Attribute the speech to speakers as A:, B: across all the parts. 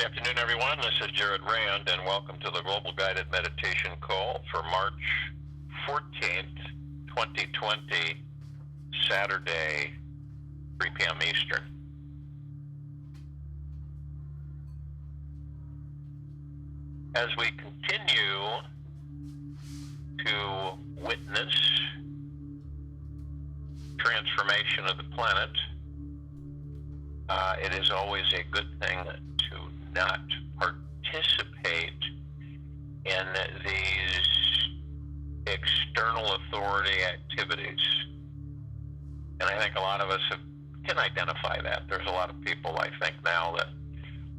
A: afternoon, everyone. This is Jared Rand, and welcome to the Global Guided Meditation Call for March 14th, 2020, Saturday, 3 p.m. Eastern. As we continue to witness transformation of the planet, it is always a good thing to not participate in these external authority activities. And I think a lot of us can identify that. There's a lot of people, I think, now that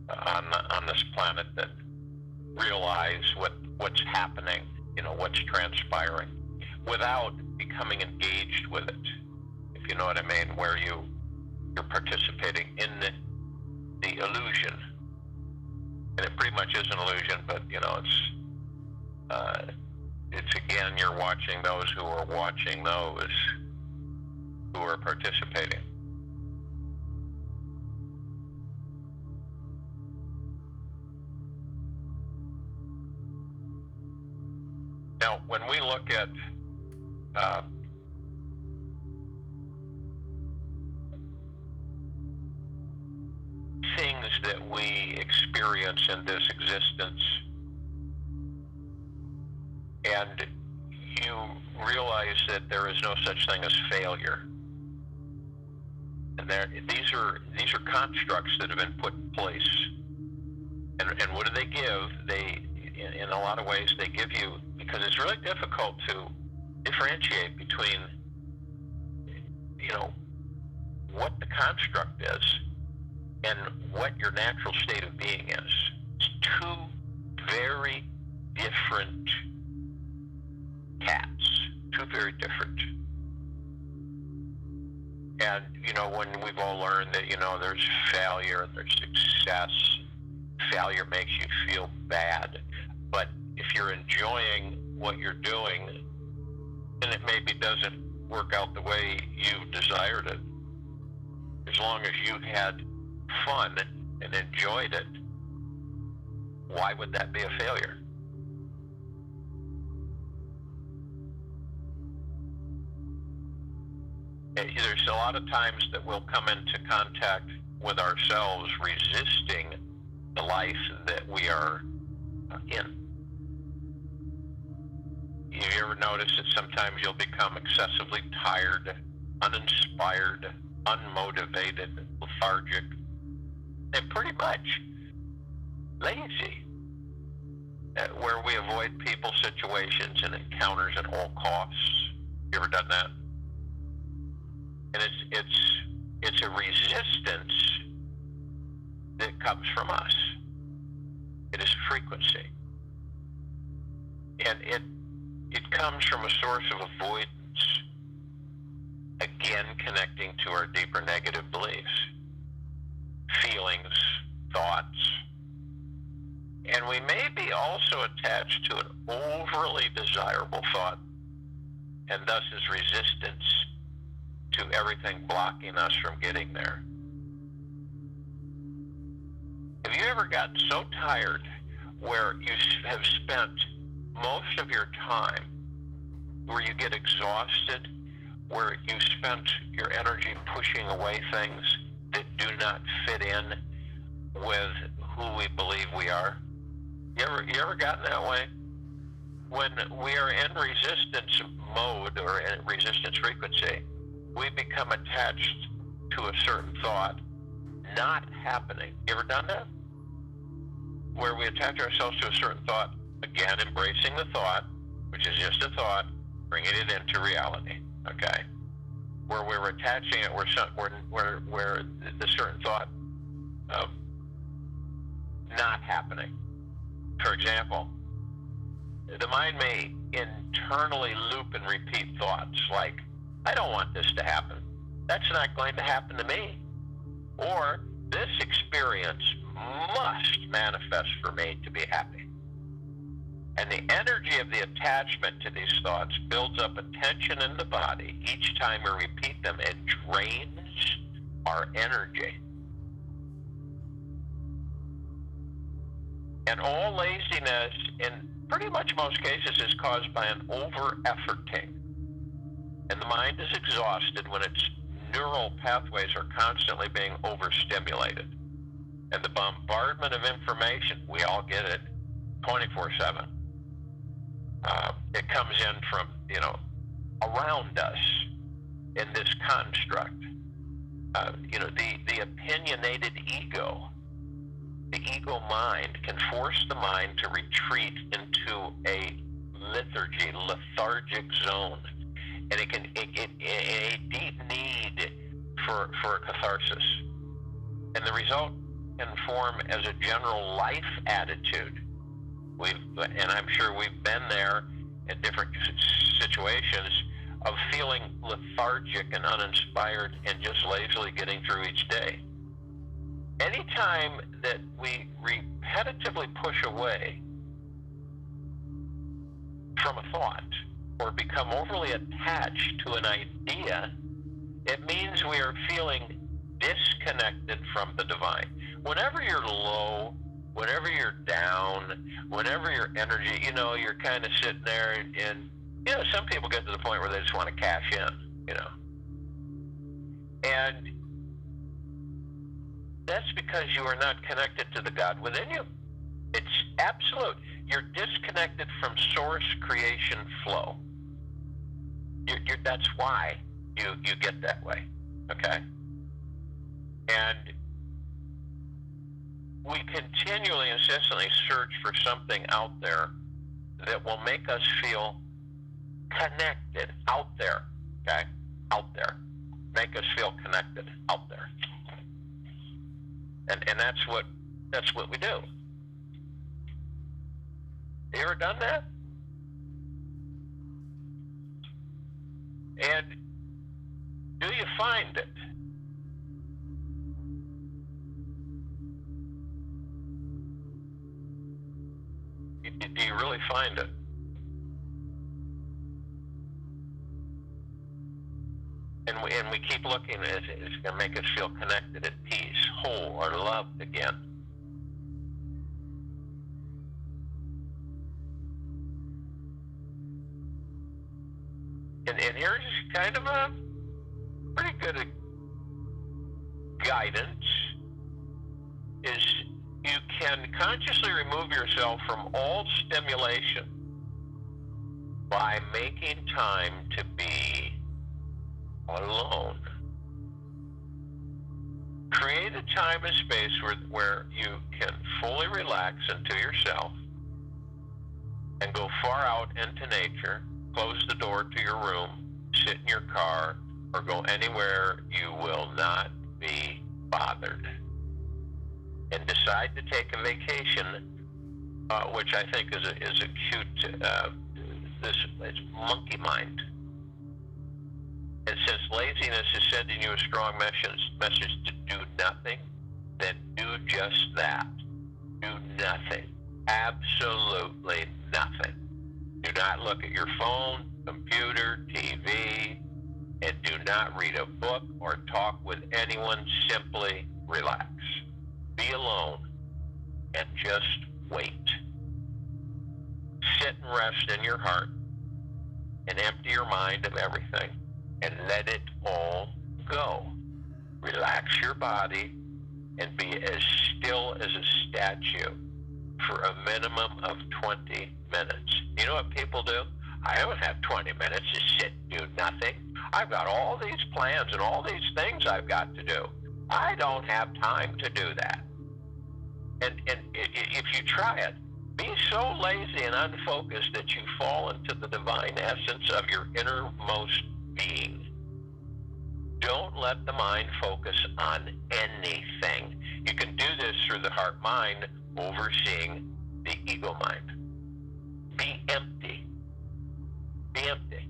A: on this planet that realize what's happening, what's transpiring, without becoming engaged with it, if you know what I mean, where you're participating in the illusion. And it pretty much is an illusion, but it's again, you're watching those who are watching those who are participating. Now, when we look at things that we experience in this existence, and you realize that there is no such thing as failure, and these are constructs that have been put in place. And what do they give? They, in a lot of ways, they give you, because it's really difficult to differentiate between, what the construct is and what your natural state of being is. It's two very different cats, two very different. And, when we've all learned that, there's failure and there's success, failure makes you feel bad. But if you're enjoying what you're doing, and it maybe doesn't work out the way you desired it, as long as you had fun and enjoyed it, why would that be a failure? There's a lot of times that we'll come into contact with ourselves resisting the life that we are in. You ever notice that sometimes you'll become excessively tired, uninspired, unmotivated, lethargic, and pretty much lazy, where we avoid people, situations, and encounters at all costs? You ever done that? And it's a resistance that comes from us. It is frequency. And it comes from a source of avoidance, again connecting to our deeper negative beliefs, feelings, thoughts. And we may be also attached to an overly desirable thought, and thus is resistance to everything blocking us from getting there. Have you ever gotten so tired where you have spent most of your time, where you get exhausted, where you spent your energy pushing away things that do not fit in with who we believe we are? You ever gotten that way? When we are in resistance mode or in resistance frequency, we become attached to a certain thought not happening. You ever done that? Where we attach ourselves to a certain thought, again, embracing the thought, which is just a thought, bringing it into reality, okay? Where we're attaching it, where the certain thought not happening. For example, the mind may internally loop and repeat thoughts like, I don't want this to happen. That's not going to happen to me. Or, this experience must manifest for me to be happy. And the energy of the attachment to these thoughts builds up a tension in the body. Each time we repeat them, it drains our energy. And all laziness, in pretty much most cases, is caused by an over-efforting. And the mind is exhausted when its neural pathways are constantly being overstimulated. And the bombardment of information, we all get it 24/7. It comes in from, around us in this construct. The opinionated ego, the ego mind, can force the mind to retreat into a lethargic zone. And it can a deep need for catharsis. And the result can form as a general life attitude. And I'm sure we've been there in different situations of feeling lethargic and uninspired and just lazily getting through each day. Anytime that we repetitively push away from a thought or become overly attached to an idea, it means we are feeling disconnected from the divine. Whenever you're low, whenever you're down, whenever your energy, you're kind of sitting there and some people get to the point where they just want to cash in, And that's because you are not connected to the God within you. It's absolute. You're disconnected from source creation flow. That's why you get that way, okay? And we continually, insistently search for something out there that will make us feel connected out there, okay? Out there. Make us feel connected out there. And that's what we do. You ever done that? And do you find it? Do you really find it? And we keep looking. It's going to make us feel connected, at peace, whole, or loved again. And here's kind of a pretty good guidance, is you can consciously remove yourself from all stimulation by making time to be alone. Create a time and space where you can fully relax into yourself and go far out into nature. Close the door to your room, sit in your car, or go anywhere you will not be bothered. And decide to take a vacation, which I think is a cute, it's monkey mind. And since laziness is sending you a strong message to do nothing, then do just that. Do nothing. Absolutely nothing. Do not look at your phone, computer, TV, and do not read a book or talk with anyone. Simply relax. Be alone and just wait. Sit and rest in your heart and empty your mind of everything and let it all go. Relax your body and be as still as a statue for a minimum of 20 minutes. You know what people do? I don't have 20 minutes to sit and do nothing. I've got all these plans and all these things I've got to do. I don't have time to do that. And if you try it, be so lazy and unfocused that you fall into the divine essence of your innermost being. Don't let the mind focus on anything. You can do this through the heart mind, overseeing the ego mind. Be empty. Be empty.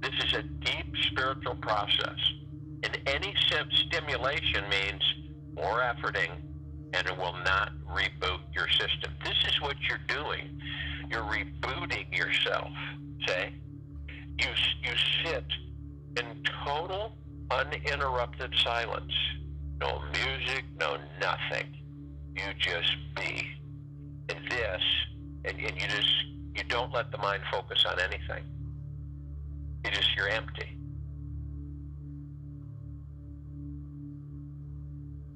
A: This is a deep spiritual process. And any stimulation means more efforting, and it will not reboot your system. This is what you're doing. You're rebooting yourself, say. You sit in total uninterrupted silence. No music, no nothing. You just be. And this, and you don't let the mind focus on anything. You're empty.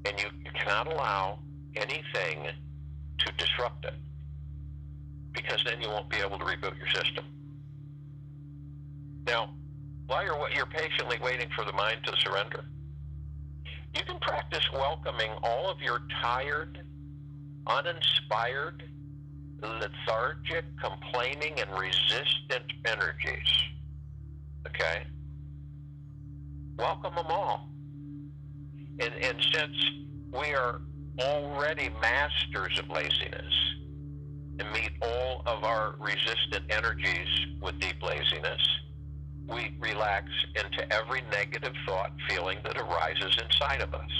A: And you cannot allow anything to disrupt it, because then you won't be able to reboot your system. Now, while you're patiently waiting for the mind to surrender, you can practice welcoming all of your tired, uninspired, lethargic, complaining, and resistant energies. Okay? Welcome them all. And since we are already masters of laziness and meet all of our resistant energies with deep laziness, we relax into every negative thought, feeling that arises inside of us.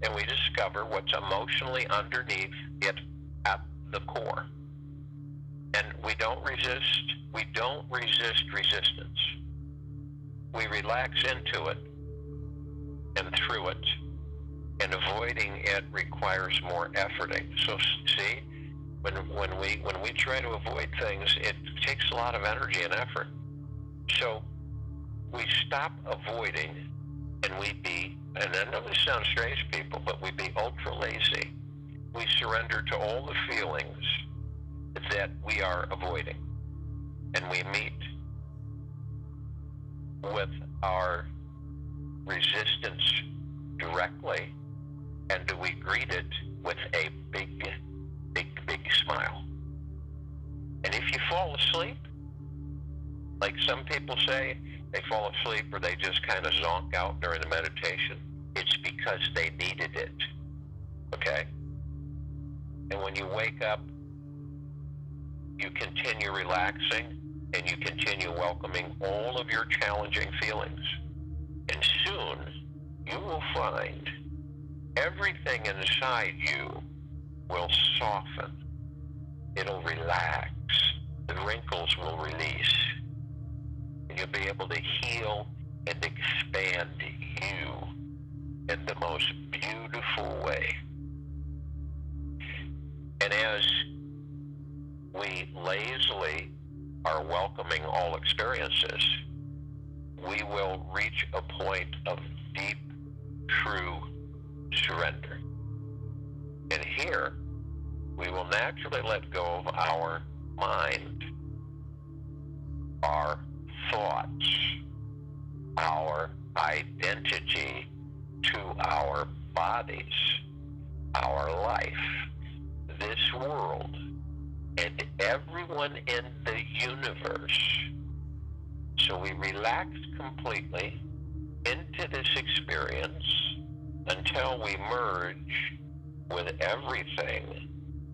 A: And we discover what's emotionally underneath it at the core. And we don't resist resistance. We relax into it and through it, and avoiding it requires more efforting. So see, when we try to avoid things, it takes a lot of energy and effort. So we stop avoiding, and and I know this sounds strange, people, but we be ultra lazy. We surrender to all the feelings that we are avoiding, and we meet with our resistance directly, and we greet it with a big smile. And if you fall asleep, like some people say, they fall asleep or they just kind of zonk out during the meditation, it's because they needed it. Okay? And when you wake up, you continue relaxing, and you continue welcoming all of your challenging feelings. And soon, you will find everything inside you will soften. It'll relax. The wrinkles will release. And you'll be able to heal and expand you in the most beautiful way. And as we lazily are welcoming all experiences, we will reach a point of deep, true surrender. And here, we will naturally let go of our mind, our thoughts, our identity to our bodies, our life, this world, and everyone in the universe. So we relax completely into this experience until we merge with everything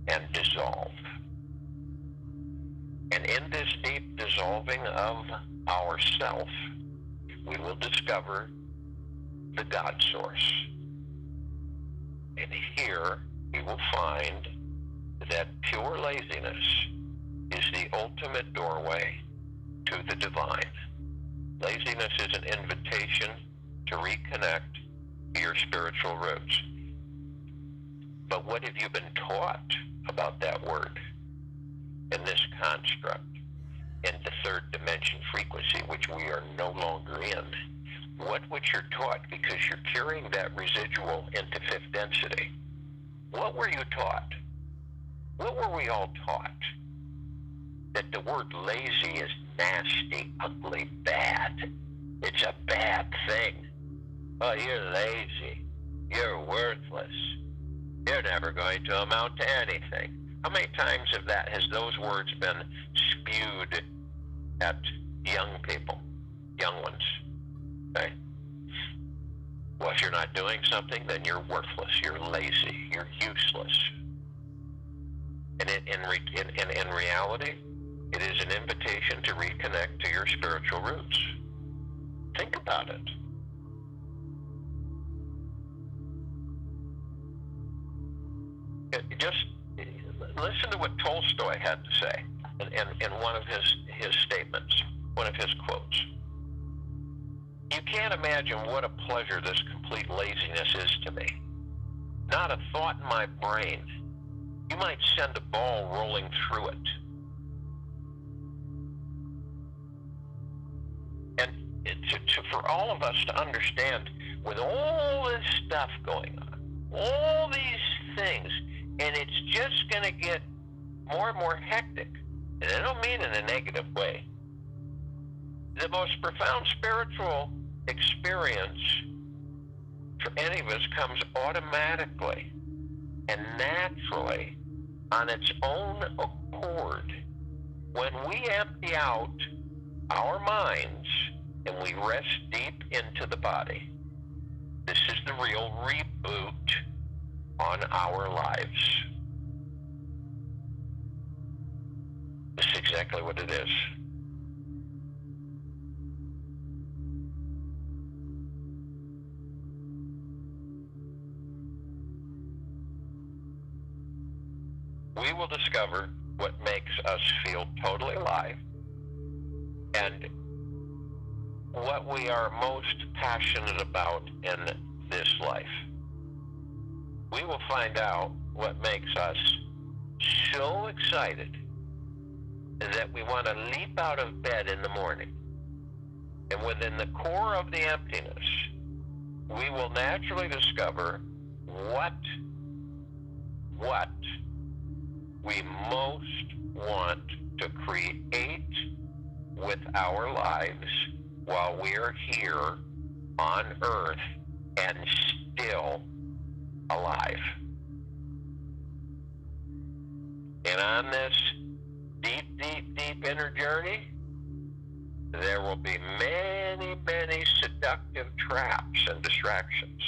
A: and dissolve. And in this deep dissolving of ourself, we will discover the God source. And here we will find that pure laziness is the ultimate doorway to the divine. Laziness is an invitation to reconnect to your spiritual roots. But what have you been taught about that word and this construct in the third dimension frequency, which we are no longer in? What you're taught, because you're carrying that residual into fifth density. What were you taught? What were we all taught? That the word lazy is nasty, ugly, bad. It's a bad thing. Oh, you're lazy. You're worthless. You're never going to amount to anything. How many times has those words been spewed at young people, young ones? Okay? Well, if you're not doing something, then you're worthless. You're lazy. You're useless. And in reality, it is an invitation to reconnect to your spiritual roots. Think about it. Just listen to what Tolstoy had to say in one of his statements, one of his quotes. You can't imagine what a pleasure this complete laziness is to me. Not a thought in my brain You might send a ball rolling through it. And for all of us to understand, with all this stuff going on, all these things, and it's just going to get more and more hectic. And I don't mean in a negative way. The most profound spiritual experience for any of us comes automatically and naturally on its own accord when we empty out our minds and we rest deep into the body. This is the real reboot on our lives. This is exactly what it is. We will discover what makes us feel totally alive and what we are most passionate about in this life. We will find out what makes us so excited that we want to leap out of bed in the morning. And within the core of the emptiness, we will naturally discover what we most want to create with our lives while we're here on earth and still alive. And on this deep inner journey, there will be many seductive traps and distractions.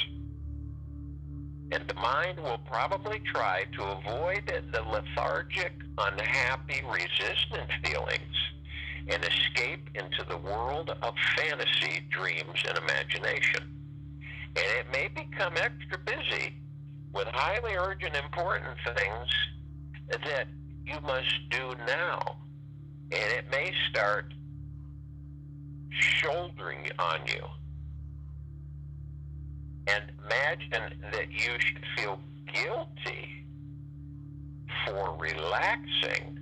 A: And the mind will probably try to avoid the lethargic, unhappy, resistant feelings and escape into the world of fantasy, dreams, and imagination. And it may become extra busy with highly urgent, important things that you must do now. And it may start shouldering on you. And imagine that you should feel guilty for relaxing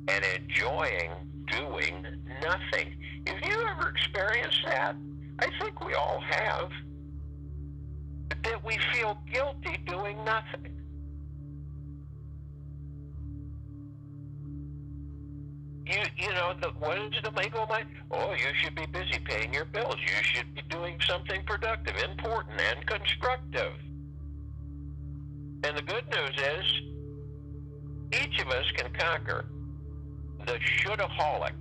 A: and enjoying doing nothing. Have you ever experienced that? I think we all have. That we feel guilty doing nothing. You know, what is the legal mind? Oh, you should be busy paying your bills. You should be doing something productive, important, and constructive. And the good news is, each of us can conquer the should-aholic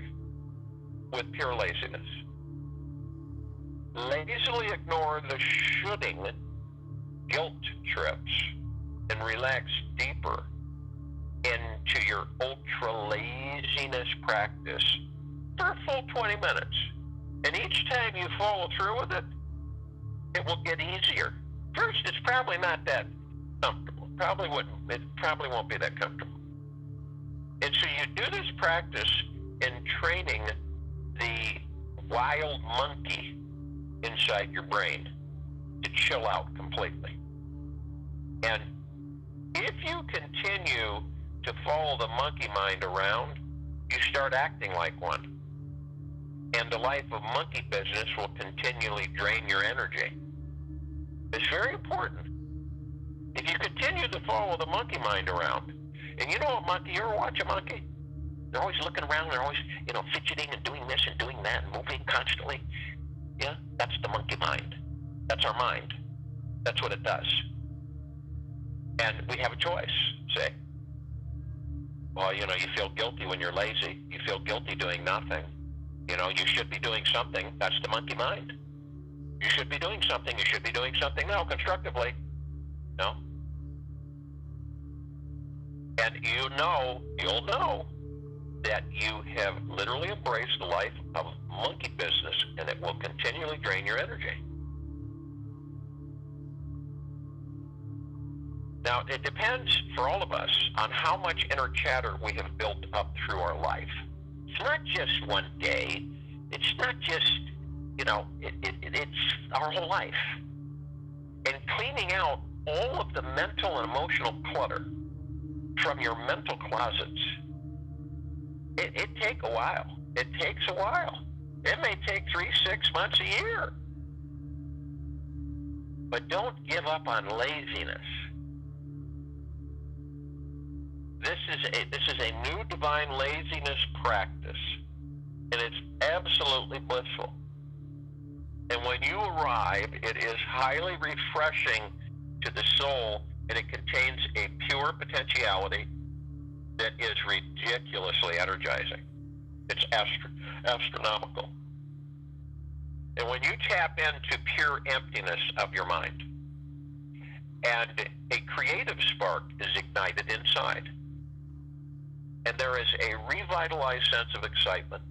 A: with pure laziness. Lazily ignore the shoulding guilt trips and relax deeper into your ultra-laziness practice for a full 20 minutes. And each time you follow through with it, it will get easier. First, it's probably not that comfortable. It probably won't be that comfortable. And so you do this practice in training the wild monkey inside your brain to chill out completely. And if you continue to follow the monkey mind around, you start acting like one. And the life of monkey business will continually drain your energy. It's very important. If you continue to follow the monkey mind around, and you know a monkey, you ever watch a monkey? They're always looking around, they're always, fidgeting and doing this and doing that and moving constantly. Yeah, that's the monkey mind. That's our mind. That's what it does. And we have a choice, say. Well, you feel guilty when you're lazy. You feel guilty doing nothing. You should be doing something. That's the monkey mind. You should be doing something. You should be doing something now, constructively. No? And you'll know that you have literally embraced the life of monkey business, and it will continually drain your energy. Now, it depends for all of us on how much inner chatter we have built up through our life. It's not just one day. It's not just, it's our whole life. And cleaning out all of the mental and emotional clutter from your mental closets. It takes a while. It takes a while. It may take 3, 6 months, a year. But don't give up on laziness. This is a new divine laziness practice, and it's absolutely blissful. And when you arrive, it is highly refreshing to the soul, and it contains a pure potentiality that is ridiculously energizing. It's astronomical. And when you tap into pure emptiness of your mind, and a creative spark is ignited inside, and there is a revitalized sense of excitement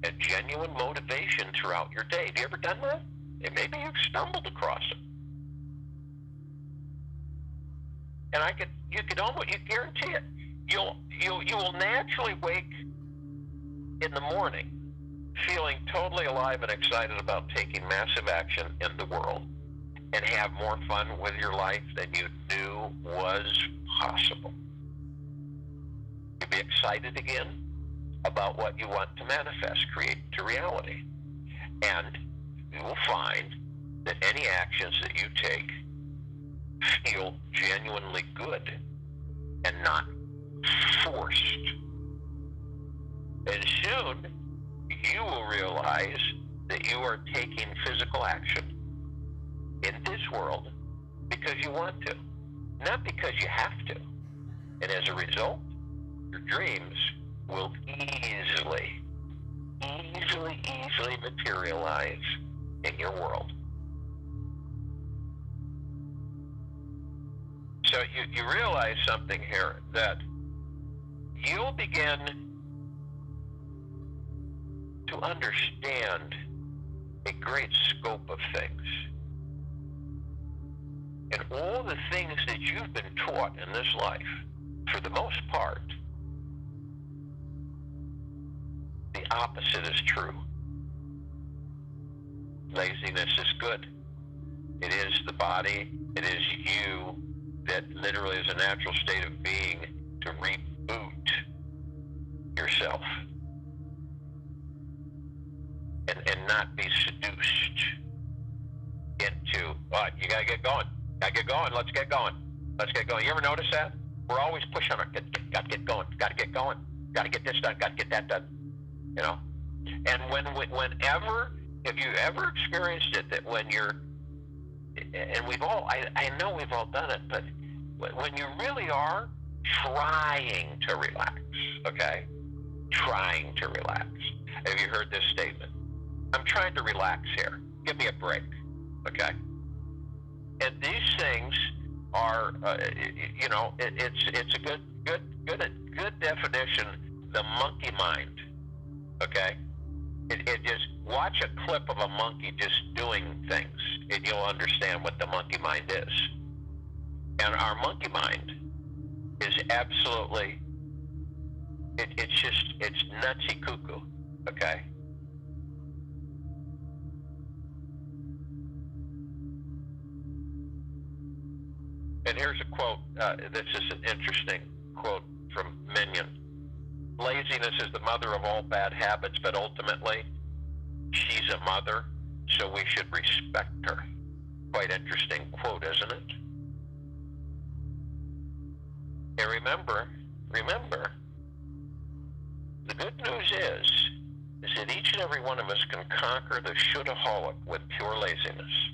A: and genuine motivation throughout your day. Have you ever done that? And maybe you've stumbled across it. And you guarantee it. You will naturally wake in the morning feeling totally alive and excited about taking massive action in the world, and have more fun with your life than you knew was possible. You'll be excited again about what you want to manifest, create to reality. And you will find that any actions that you take feel genuinely good and not forced. And soon you will realize that you are taking physical action in this world because you want to, not because you have to. And as a result, your dreams will easily materialize in your world. So you realize something here, that you'll begin to understand a great scope of things. And all the things that you've been taught in this life, for the most part, the opposite is true. Laziness is good. It is the body, it is you, that literally is a natural state of being to reboot yourself and not be seduced into, you gotta get going. Gotta get going. Let's get going. Let's get going. You ever notice that? We're always pushing on it. Gotta get going. Gotta get going. Gotta get this done. Gotta get that done. You know? And whenever, if you ever experienced it, that when you're, and we've all, I know we've all done it, but when you really are trying to relax, okay? Trying to relax. Have you heard this statement? I'm trying to relax here. Give me a break, okay? And these things are, it's a good definition. The monkey mind, okay? It just, watch a clip of a monkey just doing things, and you'll understand what the monkey mind is. And our monkey mind is absolutely, it's nutsy cuckoo, okay? And here's a quote. This is an interesting quote from Minion. Laziness is the mother of all bad habits, but ultimately, she's a mother, so we should respect her. Quite interesting quote, isn't it? And remember, the good news is that each and every one of us can conquer the shoulda-holic with pure laziness.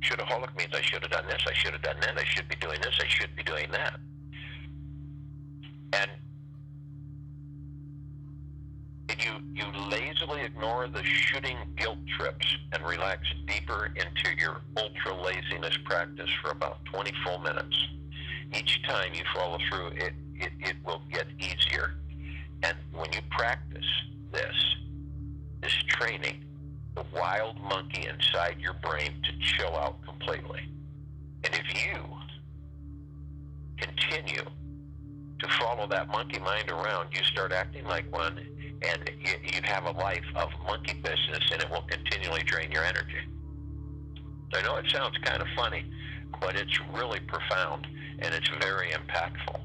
A: Shoulda-holic means I should have done this, I should have done that, I should be doing this, I should be doing that. And you lazily ignore the shooting guilt trips and relax deeper into your ultra laziness practice for about 20 full minutes. Each time you follow through, it will get easier. And when you practice this training, the wild monkey inside your brain to chill out completely. And if you continue to follow that monkey mind around, you start acting like one, and you have a life of monkey business, and it will continually drain your energy. I know it sounds kind of funny, but it's really profound, and it's very impactful.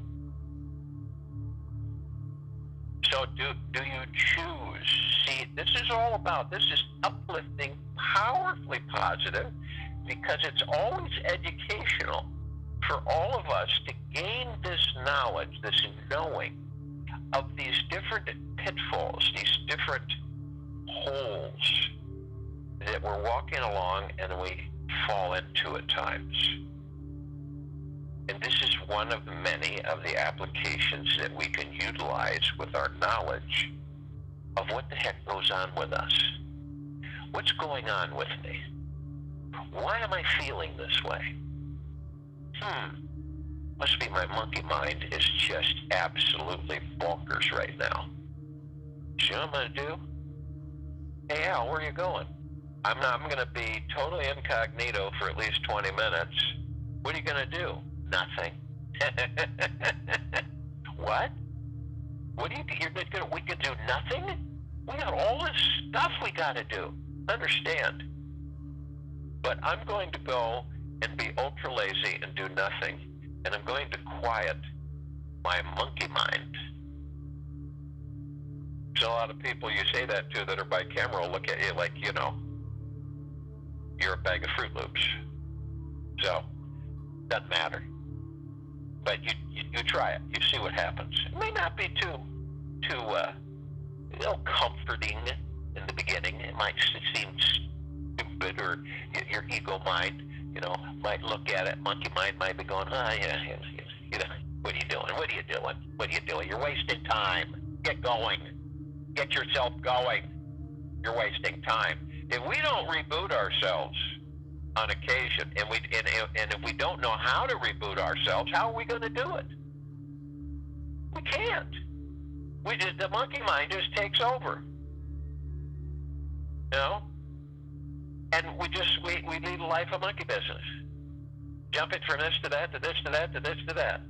A: So do you choose? See, this is all about, this is uplifting, powerfully positive, because it's always educational for all of us to gain this knowledge, this knowing of these different pitfalls, these different holes that we're walking along and we fall into at times. And this is one of many of the applications that we can utilize with our knowledge of what the heck goes on with us. What's going on with me? Why am I feeling this way? Must be my monkey mind is just absolutely bonkers right now. So you know what I'm going to do? Hey, Al, where are you going? I'm going to be totally incognito for at least 20 minutes. What are you going to do? Nothing. What? What do you think? We can do nothing? We got all this stuff we got to do. Understand. But I'm going to go and be ultra lazy and do nothing. And I'm going to quiet my monkey mind. So a lot of people you say that to that are by camera will look at you like, you know, you're a bag of Fruit Loops. So, doesn't matter. But you try it. You see what happens. It may not be too comforting in the beginning. It might seem stupid, or your ego mind, might look at it. Monkey mind might be going, what are you doing? What are you doing? What are you doing? You're wasting time. Get going. Get yourself going. You're wasting time. If we don't reboot ourselves on occasion, and if we don't know how to reboot ourselves, how are we going to do it? We can't. The monkey mind just takes over. And we lead a life of monkey business. Jumping from this to that, to this to that, to this to that.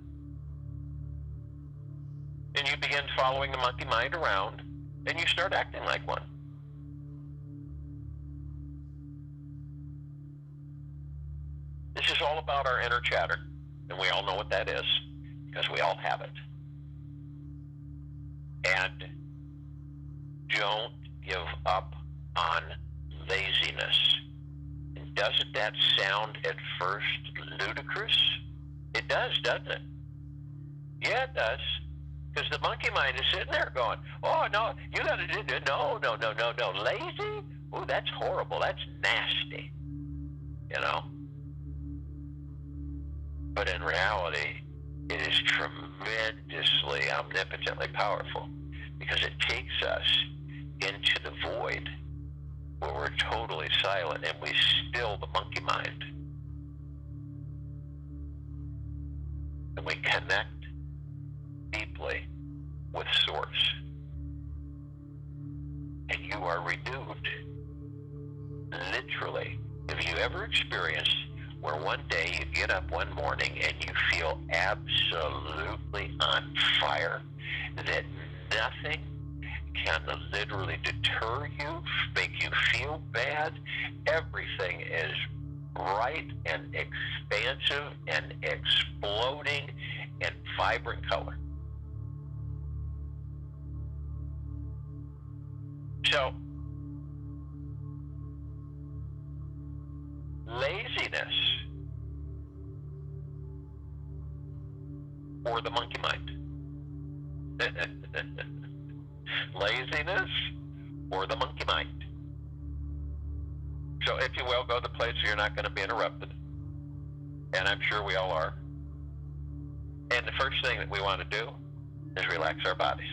A: And you begin following the monkey mind around, and you start acting like one. This is all about our inner chatter, and we all know what that is, because we all have it. And don't give up on laziness. And doesn't that sound at first ludicrous? It does, doesn't it? Yeah, it does. Because the monkey mind is sitting there going, oh, no, you got to do this. No. Lazy? Ooh, that's horrible. That's nasty. But in reality, it is tremendously, omnipotently powerful, because it takes us into the void where we're totally silent and we still the monkey mind. And we connect deeply with Source. And you are renewed. Literally. Have you ever experienced where one day you get up one morning and you feel absolutely on fire, that nothing can literally deter you, make you feel bad? Everything is bright and expansive and exploding in vibrant color. So, laziness, or the monkey mind? Laziness or the monkey mind? So, if you will, go to the place where you're not going to be interrupted. And I'm sure we all are. And the first thing that we want to do is relax our bodies.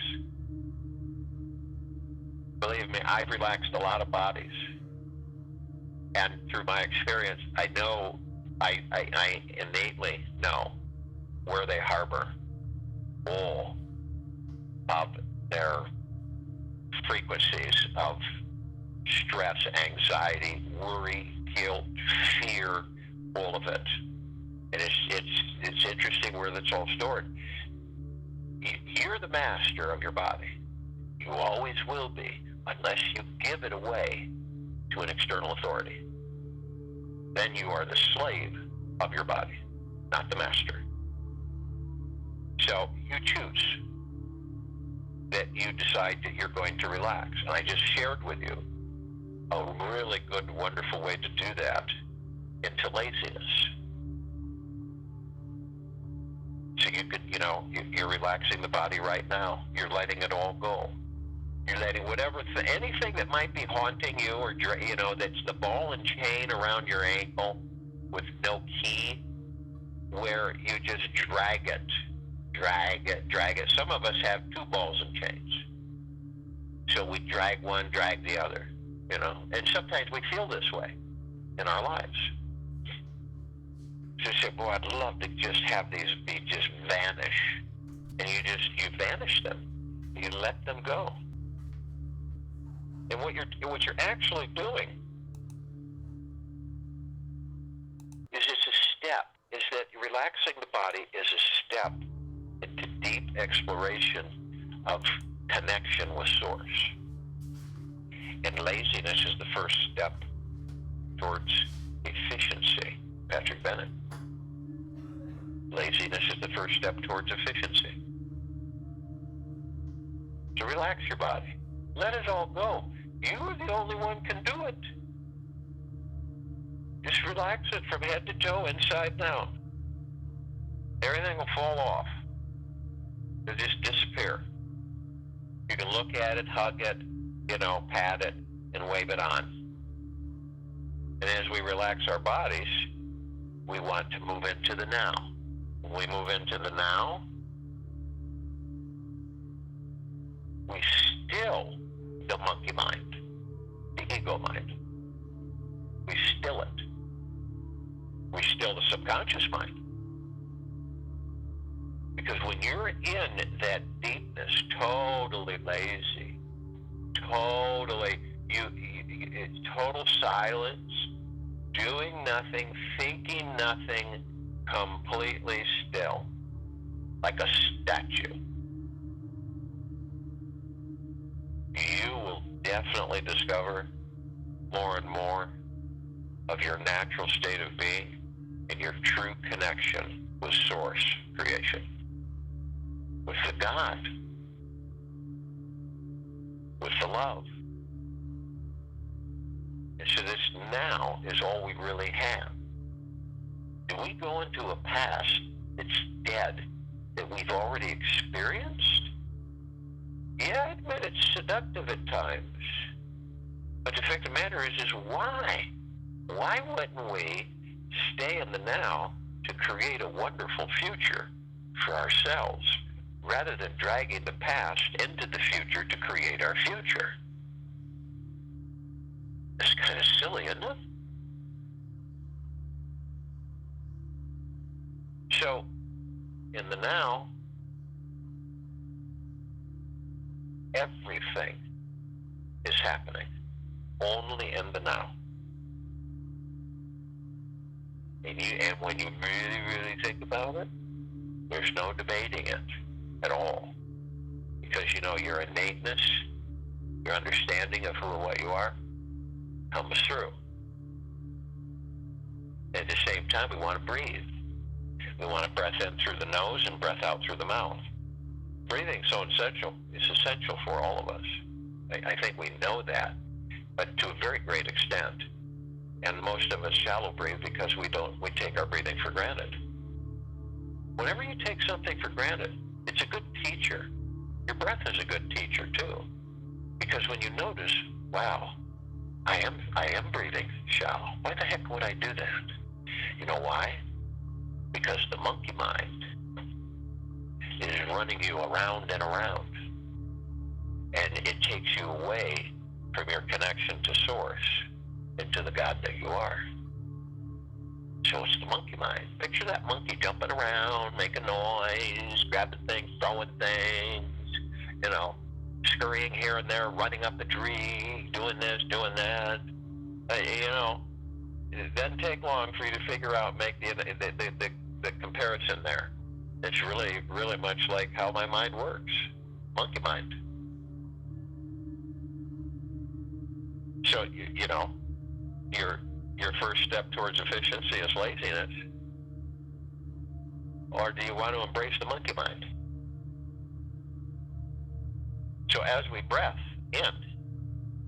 A: Believe me, I've relaxed a lot of bodies. And through my experience, I know, I innately know where they harbor all of their frequencies of stress, anxiety, worry, guilt, fear, all of it. And it's interesting where that's all stored. You're the master of your body. You always will be, unless you give it away to an external authority. Then you are the slave of your body, not the master. So you choose. that you decide that you're going to relax. And I just shared with you a really good, wonderful way to do that into laziness. So you could, you're relaxing the body right now. You're letting it all go. You're letting whatever, anything that might be haunting you, or that's the ball and chain around your ankle with no key, where you just drag it. Some of us have two balls and chains. So we drag one, drag the other, and sometimes we feel this way in our lives. So you say, boy, I'd love to just have these just vanish. And you vanish them. You let them go. And what you're actually doing is it's a step, is that relaxing the body is a step into deep exploration of connection with Source. And laziness is the first step towards efficiency. Patrick Bennett. Laziness is the first step towards efficiency. So relax your body. Let it all go. You are the only one can do it. Just relax it from head to toe, inside and out. Everything will fall off. It'll just disappear. You can look at it, hug it, pat it, and wave it on. And as we relax our bodies, we want to move into the now. When we move into the now, we still the monkey mind, the ego mind. We still it. We still the subconscious mind. Because when you're in that deepness, totally lazy, total silence, doing nothing, thinking nothing, completely still, like a statue, you will definitely discover more and more of your natural state of being and your true connection with Source creation, with the God, with the love. And so this now is all we really have. Do we go into a past that's dead, that we've already experienced? Yeah, I admit it's seductive at times. But the fact of the matter is why? Why wouldn't we stay in the now to create a wonderful future for ourselves, rather than dragging the past into the future to create our future? It's kind of silly, isn't it? So, in the now, everything is happening only in the now. And when you really think about it, there's no debating it at all. Because, your innateness, your understanding of who and what you are, comes through. At the same time, we want to breathe. We want to breath in through the nose and breath out through the mouth. Breathing is so essential. It's essential for all of us. I think we know that, but to a very great extent. And most of us shallow breathe because we take our breathing for granted. Whenever you take something for granted, it's a good teacher. Your breath is a good teacher too. Because when you notice, wow, I am breathing shallow. Why the heck would I do that? You know why? Because the monkey mind is running you around and around. And it takes you away from your connection to Source, into the God that you are. So it's the monkey mind. Picture that monkey jumping around, making noise, grabbing things, throwing things, scurrying here and there, running up the tree, doing this, doing that. It doesn't take long for you to figure out, make the comparison there. It's really, really much like how my mind works. Monkey mind. So, your first step towards efficiency is laziness. Or do you want to embrace the monkey mind? So as we breath in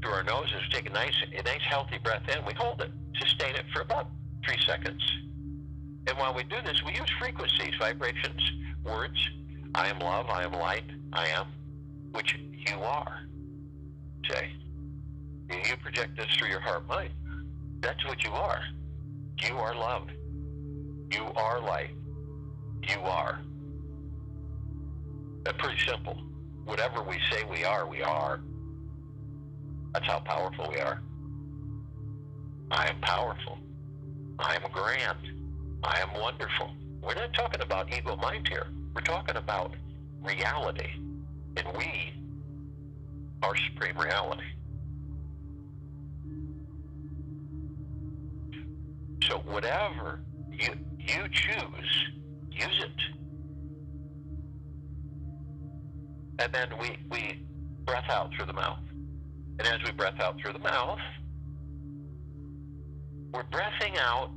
A: through our noses, take a nice healthy breath in. We hold it, sustain it for about 3 seconds. And while we do this, we use frequencies, vibrations, words. I am love, I am light, I am, which you are. Say, you project this through your heart mind. That's what you are. You are love. You are light. You are. That's pretty simple. Whatever we say we are, we are. That's how powerful we are. I am powerful. I am grand. I am wonderful. We're not talking about ego mind here. We're talking about reality. And we are supreme reality. So whatever you choose, use it. And then we breath out through the mouth. And as we breath out through the mouth, we're breathing out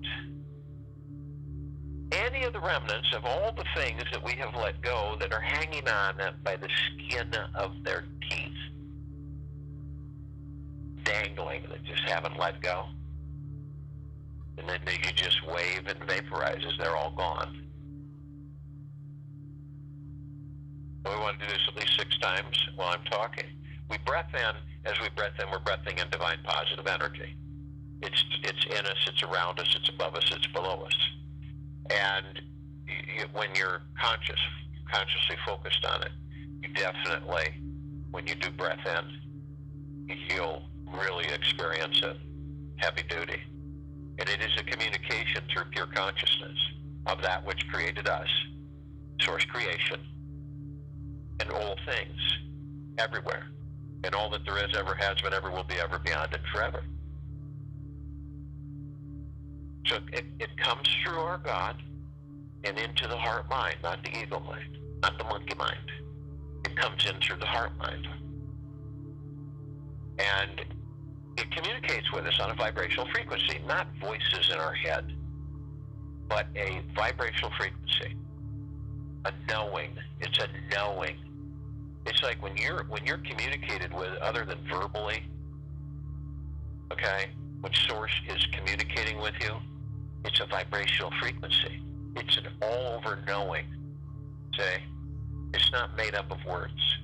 A: any of the remnants of all the things that we have let go that are hanging on by the skin of their teeth. Dangling, that just haven't let go. And then you just wave and vaporize as they're all gone. We want to do this at least 6 times while I'm talking. We breath in. As we breath in, we're breathing in divine positive energy. It's in us, it's around us, it's above us, it's below us. And when you're consciously focused on it, you definitely, when you do breath in, you'll really experience it heavy duty. And it is a communication through pure consciousness of that which created us, source creation, and all things, everywhere, and all that there is, ever has been, ever will be, ever beyond, and forever. So it comes through our God and into the heart mind, not the ego mind, not the monkey mind. It comes in through the heart mind. And it communicates with us on a vibrational frequency, not voices in our head, but a vibrational frequency, a knowing. It's a knowing. It's like when you're communicated with other than verbally, okay, when source is communicating with you, it's a vibrational frequency. It's an all-over knowing. Say, it's not made up of words,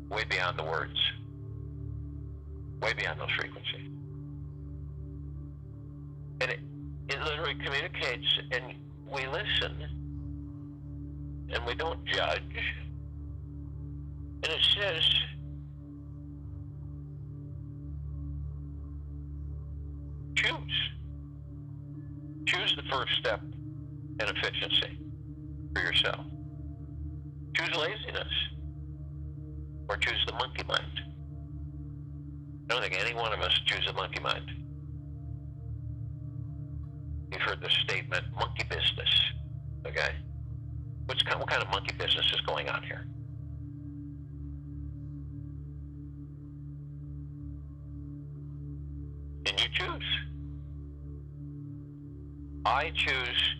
A: way beyond the words, way beyond those frequencies. And it literally communicates, and we listen, and we don't judge. And it says, choose. Choose the first step in efficiency for yourself. Choose laziness, or choose the monkey mind. I don't think any one of us choose the monkey mind. You've heard the statement, monkey business, okay? What kind of monkey business is going on here? And you choose. I choose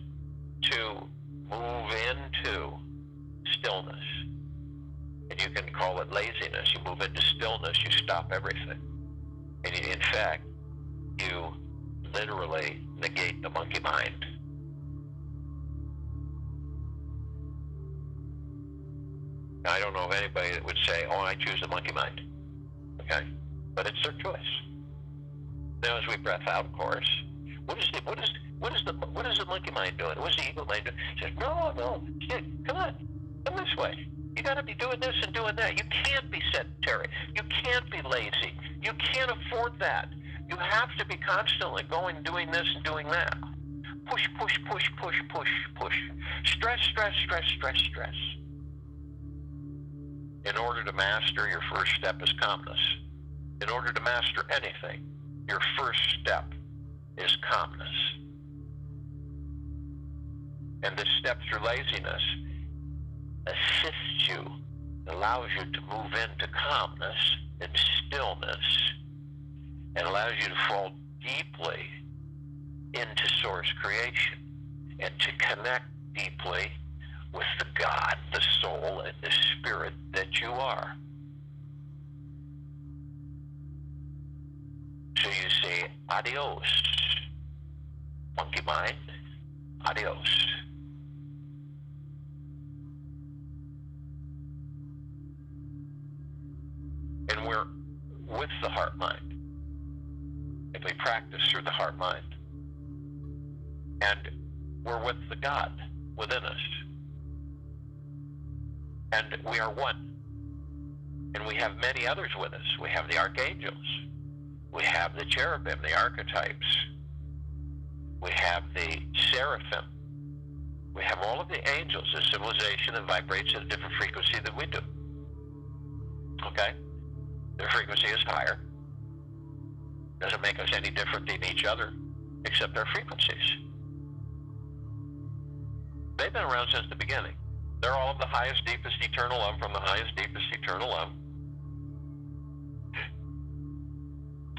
A: to move into stillness. And you can call it laziness. You move into stillness, you stop everything. And in fact, you literally negate the monkey mind. Now, I don't know of anybody that would say, oh, I choose the monkey mind. Okay? But it's their choice. Now, as we breath out, of course, what is the monkey mind doing? What is the ego mind doing? It says, no, come on, come this way. You got to be doing this and doing that. You can't be sedentary. You can't be lazy. You can't afford that. You have to be constantly going, doing this and doing that. Push, push, push, push, push, push. Stress, stress, stress, stress, stress. In order to master, your first step is calmness. In order to master anything, your first step is calmness. And this step through laziness assists you, allows you to move into calmness and stillness, and allows you to fall deeply into source creation and to connect deeply with the God, the soul, and the spirit that you are. So you say, adios, monkey mind, adios. And we're with the heart mind. And we practice through the heart mind. And we're with the God within us. And we are one. And we have many others with us. We have the archangels. We have the cherubim, the archetypes. We have the seraphim. We have all of the angels, the civilization that vibrates at a different frequency than we do. Okay? Their frequency is higher. Doesn't make us any different than each other, except our frequencies. They've been around since the beginning. They're all of the highest, deepest, eternal love from the highest, deepest, eternal love.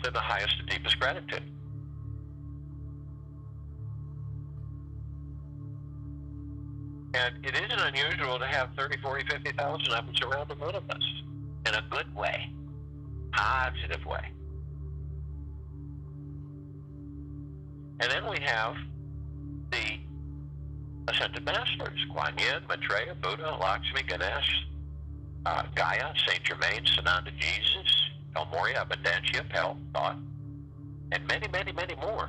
A: And the highest and deepest gratitude. And it isn't unusual to have 30, 40, 50,000 of them surrounding one of us in a good way, positive way. And then we have the Ascended Masters, Kuan Yin, Maitreya, Buddha, Lakshmi, Ganesh, Gaia, Saint Germain, Sananda Jesus, El Morya, Abundantia, Pel, Thought, and many, many, many more.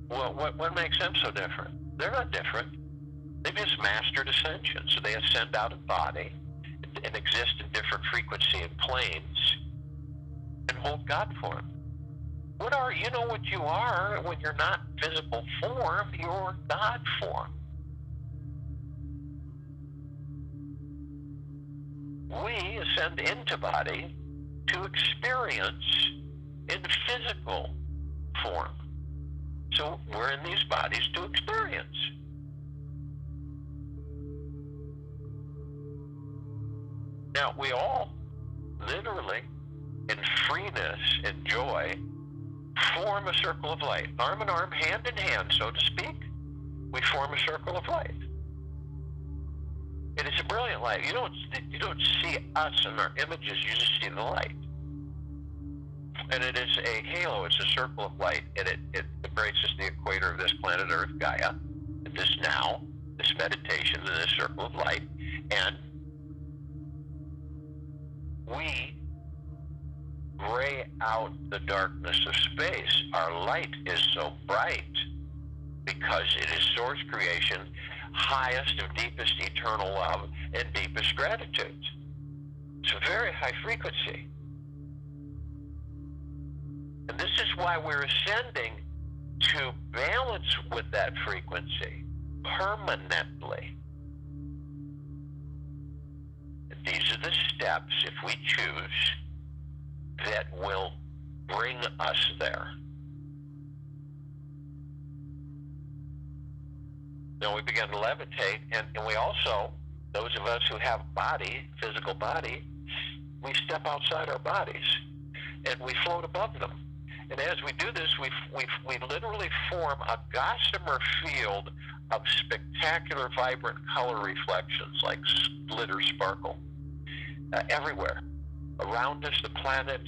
A: Well, what makes them so different? They're not different. They've just mastered ascension. So they ascend out of body and exist in different frequency and planes and hold God form. What are you? Know what you are when you're not physical form, you're God form. We ascend into body to experience in physical form. So we're in these bodies to experience. Now, we all, literally, in freeness and joy, form a circle of light. Arm in arm, hand in hand, so to speak, we form a circle of light. It is a brilliant light. You don't see us in our images, you just see the light. And it is a halo, it's a circle of light, and it embraces the equator of this planet Earth, Gaia, this now, this meditation, and this circle of light. And we gray out the darkness of space. Our light is so bright because it is source creation, highest and deepest eternal love, and deepest gratitude. It's a very high frequency. And this is why we're ascending to balance with that frequency permanently. And these are the steps, if we choose, that will bring us there. Now we begin to levitate, and we also, those of us who have body, physical body, we step outside our bodies and we float above them. And as we do this, we literally form a gossamer field of spectacular, vibrant color reflections like glitter sparkle everywhere. Around us, the planet,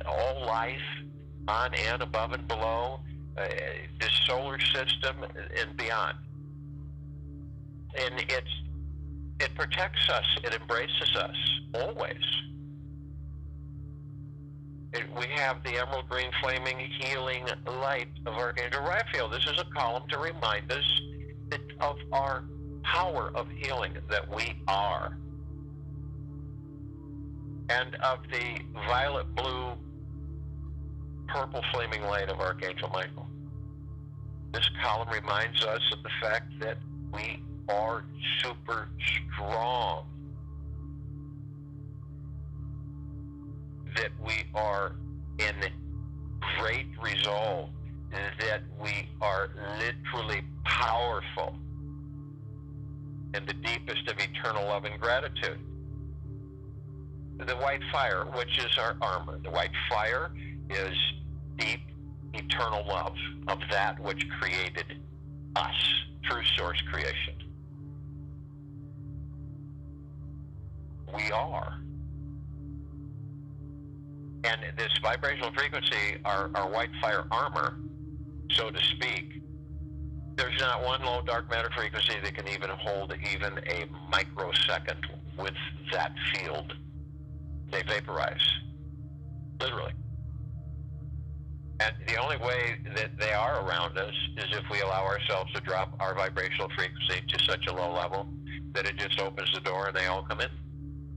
A: all life, on and above and below, this solar system and beyond. And it protects us, it embraces us, always. We have the emerald green flaming healing light of Archangel Raphael. This is a column to remind us of our power of healing that we are. And of the violet blue purple flaming light of Archangel Michael. This column reminds us of the fact that we are super strong. That we are in great resolve, that we are literally powerful in the deepest of eternal love and gratitude. The white fire, which is our armor. The white fire is deep, eternal love of that which created us through source creation. We are And this vibrational frequency, our white fire armor, so to speak, there's not one low dark matter frequency that can even hold even a microsecond with that field. They vaporize, literally. And the only way that they are around us is if we allow ourselves to drop our vibrational frequency to such a low level that it just opens the door and they all come in.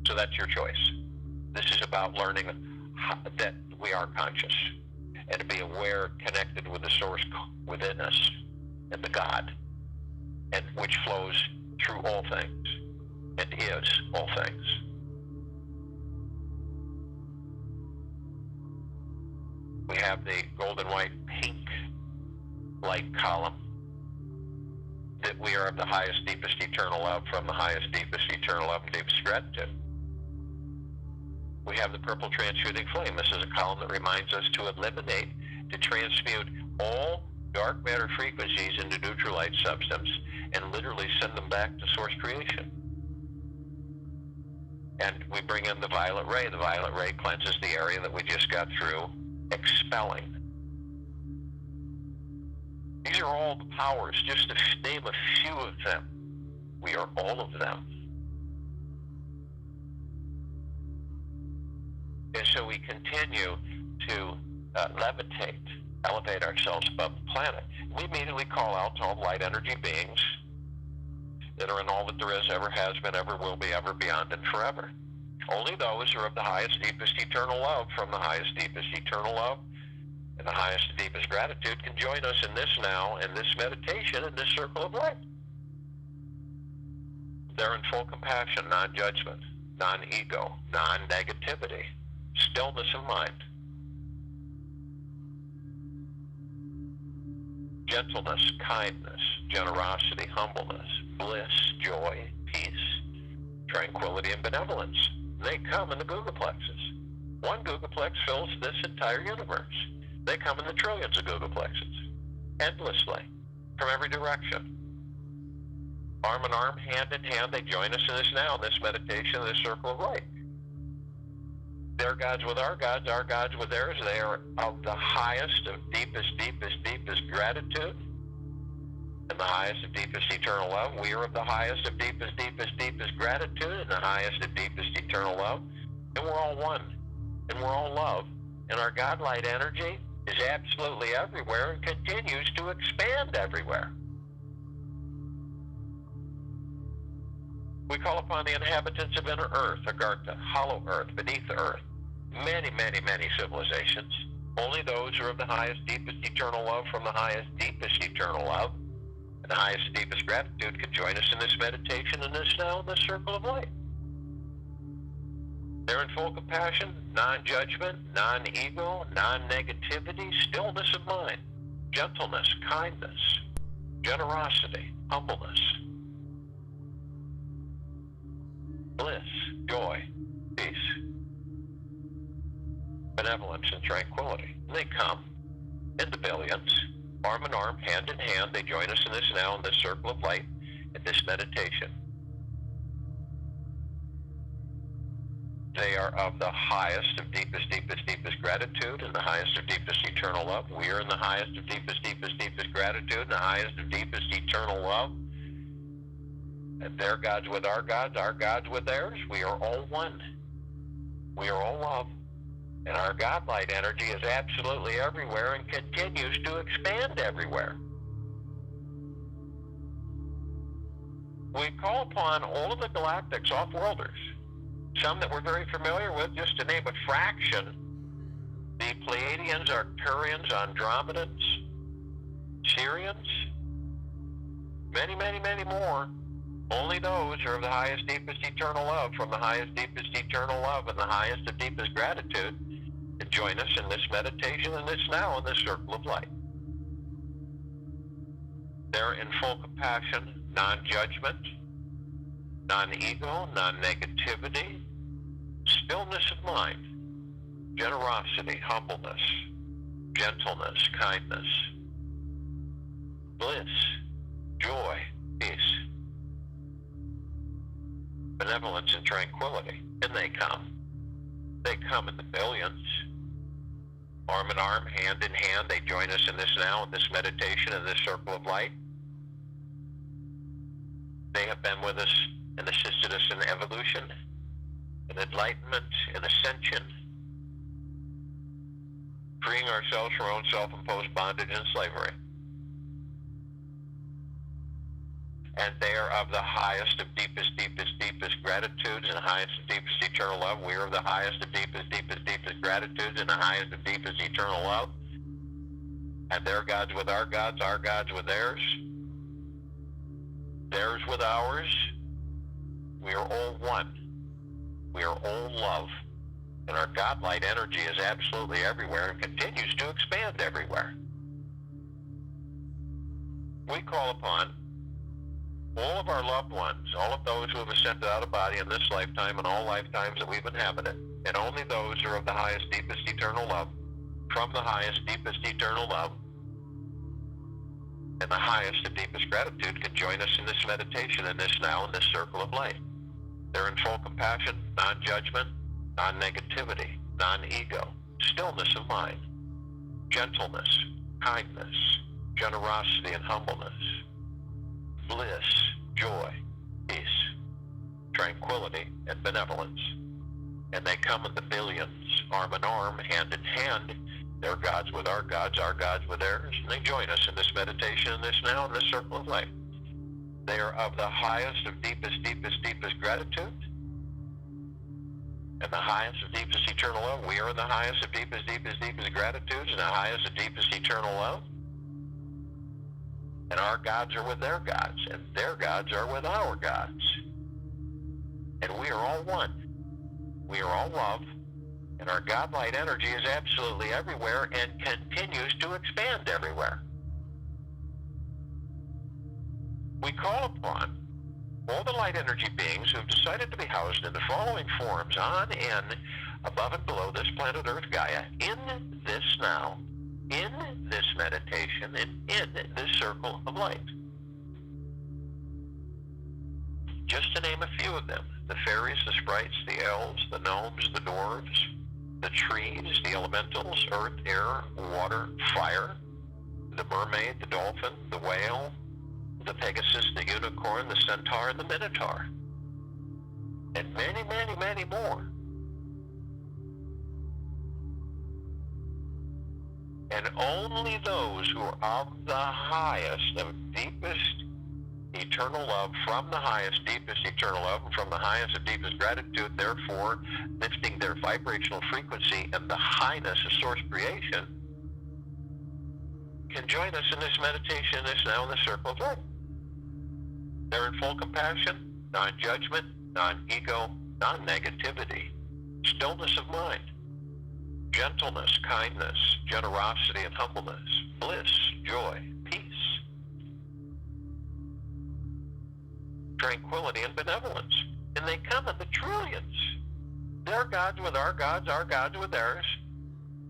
A: So that's your choice. This is about learning that we are conscious and to be aware, connected with the source within us and the God, and which flows through all things and is all things. We have the golden white pink light column, that we are of the highest, deepest, eternal love from the highest, deepest, eternal love and deepest gratitude. We have the purple transmuting flame. This is a column that reminds us to eliminate, to transmute all dark matter frequencies into neutral light substance and literally send them back to source creation. And we bring in the violet ray. The violet ray cleanses the area that we just got through expelling. These are all the powers, just to name a few of them. We are all of them. And so we continue to levitate, elevate ourselves above the planet. We immediately call out to all light energy beings that are in all that there is, ever has been, ever will be, ever beyond, and forever. Only those who are of the highest, deepest, eternal love from the highest, deepest, eternal love and the highest, deepest gratitude can join us in this now, in this meditation, in this circle of light. They're in full compassion, non-judgment, non-ego, non-negativity, stillness of mind, gentleness, kindness, generosity, humbleness, bliss, joy, peace, tranquility, and benevolence. They come in the gigaplexes. One gigaplex fills this entire universe. They come in the trillions of gigaplexes, endlessly, from every direction. Arm in arm, hand in hand, they join us in this now, in this meditation, in this circle of light. Their gods with our gods with theirs. They are of the highest, of deepest, deepest, deepest gratitude and the highest of deepest eternal love. We are of the highest of deepest, deepest, deepest gratitude and the highest of deepest eternal love. And we're all one. And we're all love. And our God light energy is absolutely everywhere and continues to expand everywhere. We call upon the inhabitants of inner earth, Agartha, hollow earth, beneath the earth. Many, many, many civilizations. Only those who are of the highest, deepest, eternal love from the highest, deepest, eternal love and the highest, deepest gratitude can join us in this meditation in this now, in this circle of light. They're in full compassion, non-judgment, non-ego, non-negativity, stillness of mind, gentleness, kindness, generosity, humbleness, bliss, joy, peace, benevolence, and tranquility. And they come in the billions, arm in arm, hand in hand. They join us in this now, in this circle of light, in this meditation. They are of the highest of deepest, deepest, deepest gratitude and the highest of deepest eternal love. We are in the highest of deepest, deepest, deepest gratitude and the highest of deepest eternal love. And their gods with our gods with theirs. We are all one. We are all love. And our God light energy is absolutely everywhere and continues to expand everywhere. We call upon all of the galactics, off-worlders, some that we're very familiar with, just to name a fraction: the Pleiadians, Arcturians, Andromedans, Sirians, many, many, many more. Only those who are of the highest, deepest, eternal love from the highest, deepest, eternal love and the highest of deepest gratitude can join us in this meditation and this now, in this circle of light. They're in full compassion, non-judgment, non-ego, non-negativity, stillness of mind, generosity, humbleness, gentleness, kindness, bliss, joy, peace, benevolence, and tranquility. And they come in the billions, arm in arm, hand in hand. They join us in this now, in this meditation, in this circle of light. They have been with us and assisted us in evolution, in enlightenment, in ascension, freeing ourselves from our own self-imposed bondage and slavery. And they are of the highest of deepest, deepest, deepest gratitudes and highest of deepest eternal love. We are of the highest of deepest, deepest, deepest gratitudes and the highest of deepest eternal love. And their gods with our gods with theirs with ours. We are all one. We are all love. And our God-light energy is absolutely everywhere and continues to expand everywhere. We call upon all of our loved ones, all of those who have ascended out of body in this lifetime and all lifetimes that we've inhabited, and only those who are of the highest, deepest, eternal love, from the highest, deepest, eternal love, and the highest and deepest gratitude can join us in this meditation, in this now, in this circle of light. They're in full compassion, non-judgment, non-negativity, non-ego, stillness of mind, gentleness, kindness, generosity and humbleness, bliss, joy, peace, tranquility, and benevolence. And they come in the billions, arm in arm, hand in hand, their gods with our gods with theirs, and they join us in this meditation, in this now, in this circle of light. They are of the highest of deepest, deepest, deepest gratitude, and the highest of deepest eternal love. We are in the highest of deepest, deepest, deepest gratitudes, and the highest of deepest eternal love. And our gods are with their gods, and their gods are with our gods. And we are all one. We are all love, and our God-light energy is absolutely everywhere and continues to expand everywhere. We call upon all the light energy beings who have decided to be housed in the following forms on, in, above and below this planet Earth Gaia, in this now, in this meditation, and in this circle of light. Just to name a few of them: the fairies, the sprites, the elves, the gnomes, the dwarves, the trees, the elementals, earth, air, water, fire, the mermaid, the dolphin, the whale, the Pegasus, the unicorn, the centaur, and the minotaur, and many, many, many more. And only those who are of the highest, of deepest eternal love, from the highest, deepest eternal love, and from the highest and deepest gratitude, therefore lifting their vibrational frequency and the highness of source creation, can join us in this meditation, this now, in the circle of light. They're in full compassion, non-judgment, non-ego, non-negativity, stillness of mind, gentleness, kindness, generosity and humbleness, bliss, joy, peace, tranquility and benevolence. And they come in the trillions. Their gods with our gods with theirs.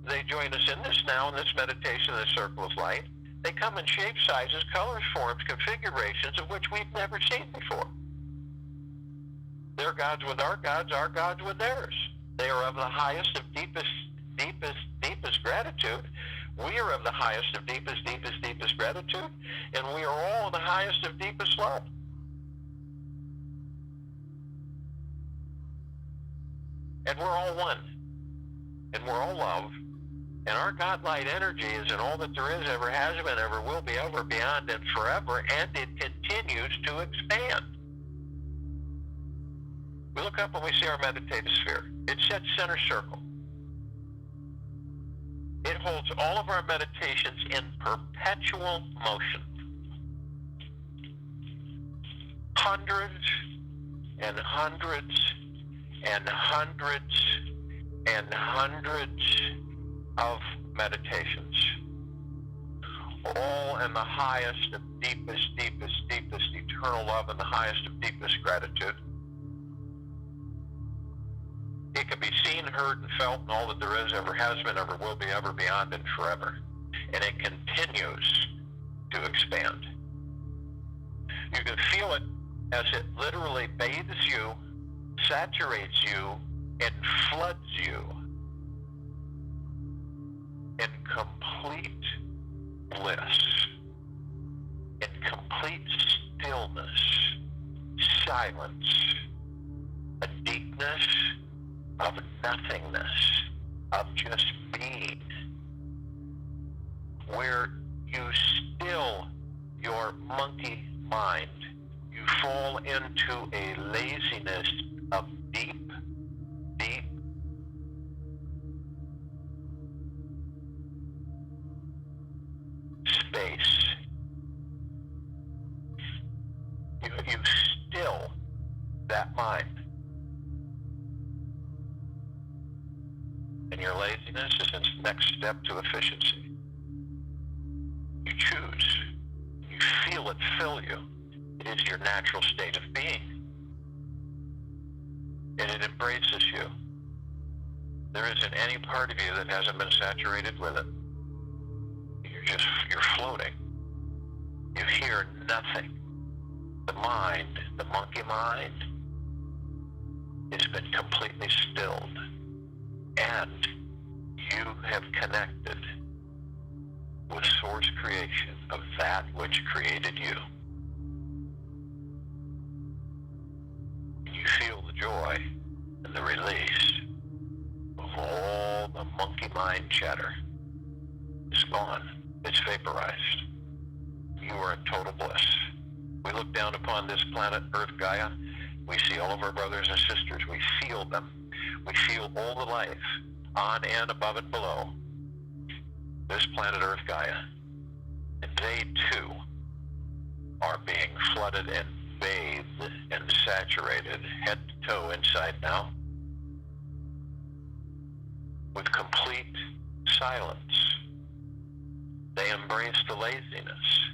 A: They join us in this now, in this meditation, in this circle of light. They come in shapes, sizes, colors, forms, configurations of which we've never seen before. Their gods with our gods with theirs. They are of the highest of deepest, deepest, deepest gratitude. We are of the highest of deepest, deepest, deepest gratitude, and we are all in the highest of deepest love. And we're all one, and we're all love, and our God-light energy is in all that there is, ever has been, ever will be, ever, beyond, and forever, and it continues to expand. We look up and we see our meditative sphere. It's at center circle. It holds all of our meditations in perpetual motion. Hundreds and hundreds and hundreds and hundreds of meditations, all in the highest of deepest, deepest, deepest eternal love and the highest of deepest gratitude. It can be seen, heard, and felt in all that there is, ever has been, ever will be, ever, beyond, and forever. And it continues to expand. You can feel it as it literally bathes you, saturates you, and floods you. in complete bliss, in complete stillness, silence, a deepness of nothingness, of just being, where you still your monkey mind. You fall into a laziness of deep, deep space. You still that mind. And your laziness is its next step to efficiency. You choose. You feel it fill you. It is your natural state of being. And it embraces you. There isn't any part of you that hasn't been saturated with it. You're floating. You hear nothing. The mind, the monkey mind, has been completely stilled. And you have connected with source creation of that which created you. You feel the joy and the release of all the monkey mind chatter. It's gone. It's vaporized. You are in total bliss. We look down upon this planet, Earth Gaia. We see all of our brothers and sisters. We feel them. We feel all the life on and above and below this planet Earth Gaia. And they too are being flooded and bathed and saturated head to toe, inside now, with complete silence. They embrace the laziness.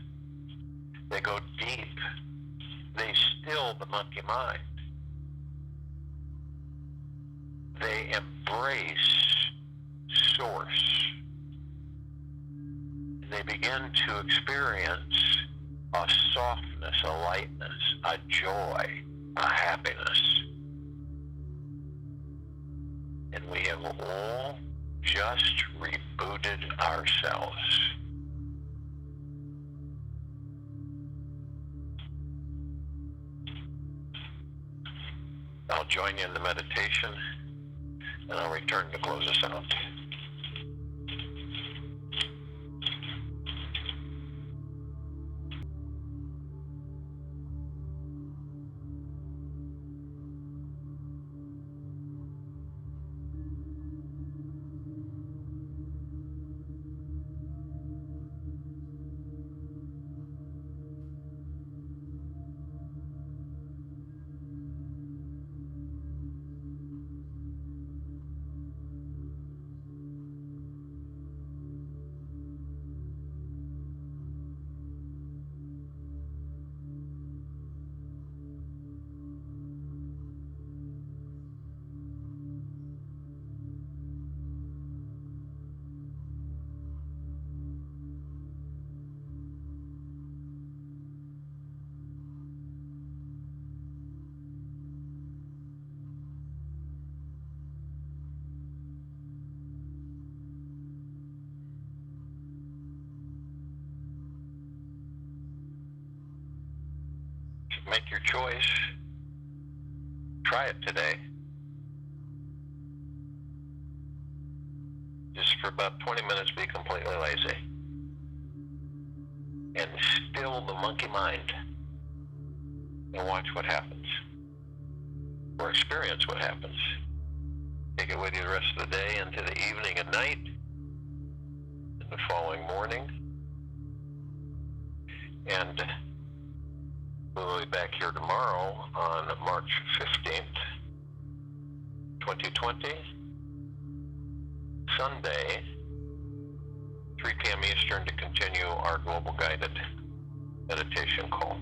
A: They go deep. They still the monkey mind. They embrace source. They begin to experience a softness, a lightness, a joy, a happiness. And we have all just rebooted ourselves. I'll join you in the meditation, and I'll return to close us out. Make your choice. Try it today. Just for about 20 minutes, be completely lazy. And still the monkey mind. And watch what happens. Or experience what happens. Take it with you the rest of the day, into the evening and night, and the following morning. And we'll be back here tomorrow on March 15th, 2020, Sunday, 3 p.m. Eastern, to continue our global guided meditation call.